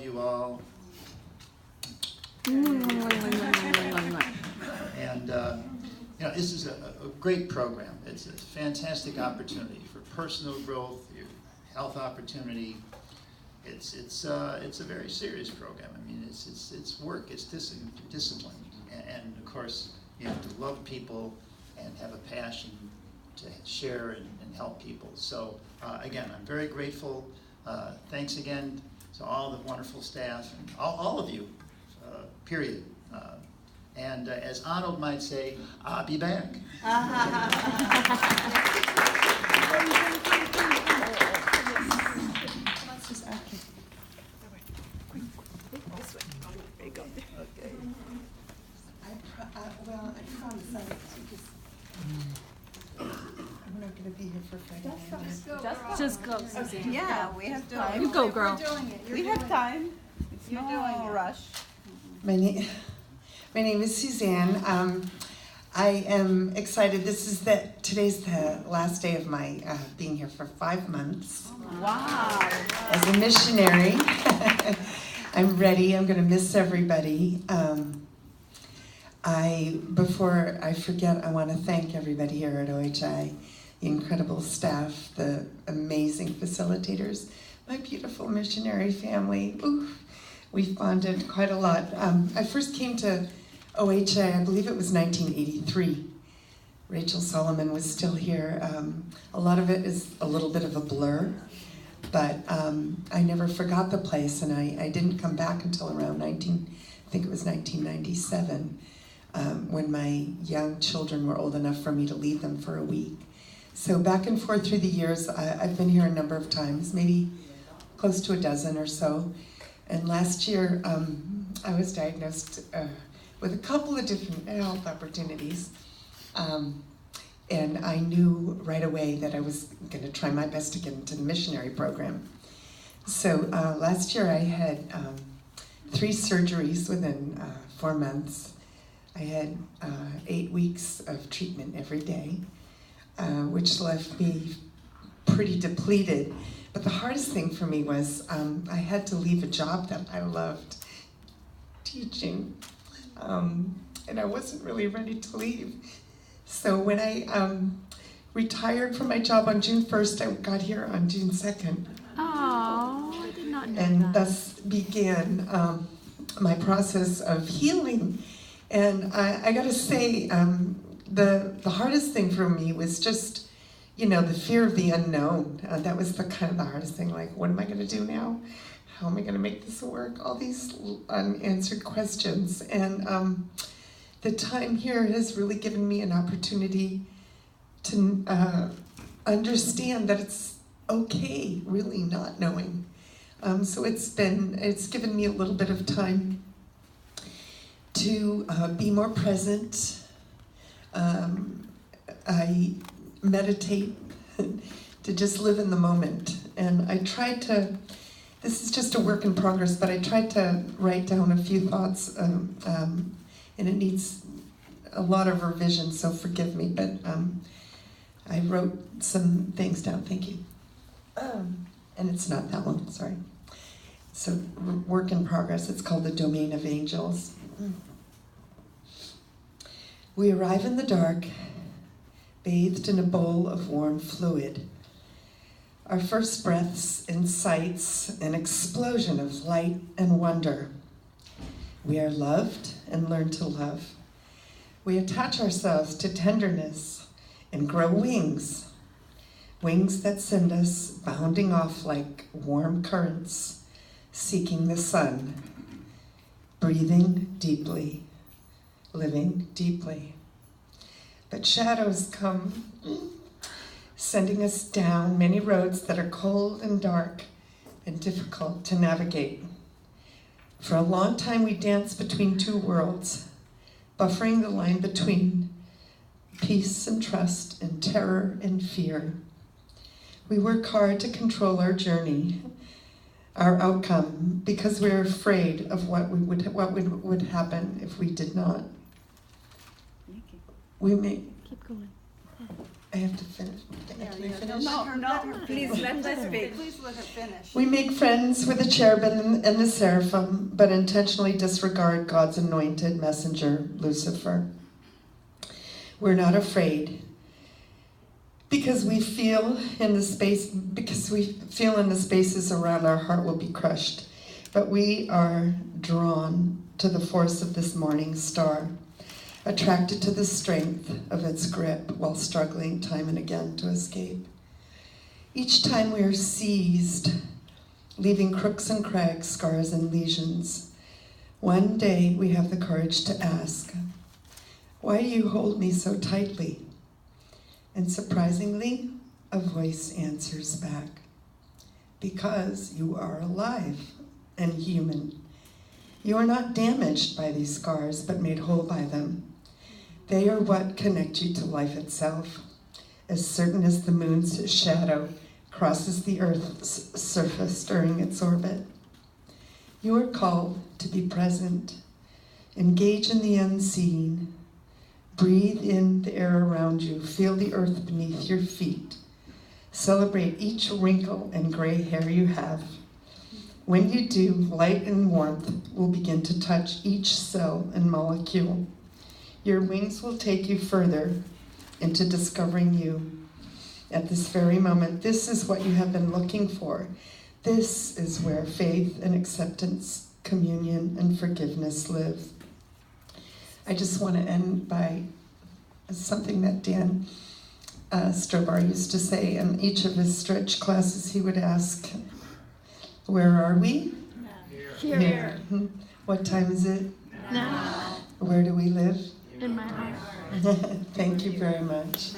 you all. And this is a great program. It's a fantastic opportunity for personal growth, your health opportunity. It's a very serious program. I mean, it's work, it's discipline, and of course you have to love people and have a passion to share and help people. So again, I'm very grateful. Thanks again to all the wonderful staff and all of you. Period. And as Arnold might say, I'll be back. Okay. Well, I promise I'm not going to be here for Friday. Just go, Suzie. Yeah, we have time. You go, girl. We have time. It's no rush. My name is Suzanne. I am excited. Today's the last day of my being here for 5 months. Wow. As a missionary. I'm ready. I'm going to miss everybody. Before I forget, I want to thank everybody here at OHI, the incredible staff, the amazing facilitators, my beautiful missionary family. Ooh, we've bonded quite a lot. I first came to OHI, I believe it was 1983. Rachel Solomon was still here. A lot of it is a little bit of a blur, but I never forgot the place, and I didn't come back until around 1997, when my young children were old enough for me to leave them for a week. So back and forth through the years, I've been here a number of times, maybe close to a dozen or so. And last year, I was diagnosed with a couple of different health opportunities. And I knew right away that I was going to try my best to get into the missionary program. So last year I had 3 surgeries within 4 months. I had 8 weeks of treatment every day, which left me pretty depleted. But the hardest thing for me was I had to leave a job that I loved, teaching, and I wasn't really ready to leave. So when I retired from my job on June 1st, I got here on June 2nd. Oh, I did not know and that. thus began my process of healing. And I gotta say, the hardest thing for me was just, the fear of the unknown. That was the hardest thing. Like, what am I gonna do now? How am I gonna make this work? All these unanswered questions. And the time here has really given me an opportunity to understand that it's okay, really not knowing. So it's given me a little bit of time to be more present. I meditate to just live in the moment. And I tried to, this is just a work in progress, but I tried to write down a few thoughts, and it needs a lot of revision, so forgive me, but I wrote some things down, thank you. And it's not that long, sorry. So, work in progress, it's called The Domain of Angels. We arrive in the dark, bathed in a bowl of warm fluid. Our first breaths incites an explosion of light and wonder. We are loved and learn to love. We attach ourselves to tenderness and grow wings. Wings that send us bounding off like warm currents, seeking the sun, breathing deeply, living deeply. But shadows come, sending us down many roads that are cold and dark and difficult to navigate. For a long time we dance between 2 worlds, buffering the line between peace and trust and terror and fear. We work hard to control our journey, our outcome, because we're afraid of what would happen if we did not. We may. Keep going. I have to finish. Can I finish? No, please let her speak. Please let her finish. We make friends with the cherubim and the seraphim, but intentionally disregard God's anointed messenger, Lucifer. We're not afraid because we feel in the spaces around our heart will be crushed. But we are drawn to the force of this morning star, attracted to the strength of its grip while struggling time and again to escape. Each time we are seized, leaving crooks and crags, scars and lesions, one day we have the courage to ask, "Why do you hold me so tightly?" And surprisingly, a voice answers back, "Because you are alive and human. You are not damaged by these scars, but made whole by them. They are what connect you to life itself, as certain as the moon's shadow crosses the Earth's surface during its orbit. You are called to be present, engage in the unseen, breathe in the air around you, feel the earth beneath your feet, celebrate each wrinkle and gray hair you have. When you do, light and warmth will begin to touch each cell and molecule. Your wings will take you further into discovering you. At this very moment, this is what you have been looking for. This is where faith and acceptance, communion, and forgiveness live." I just want to end by something that Dan Strobar used to say. In each of his stretch classes, he would ask, "Where are we?" Here. What time is it? Now. Where do we live? In my heart. Thank you very much.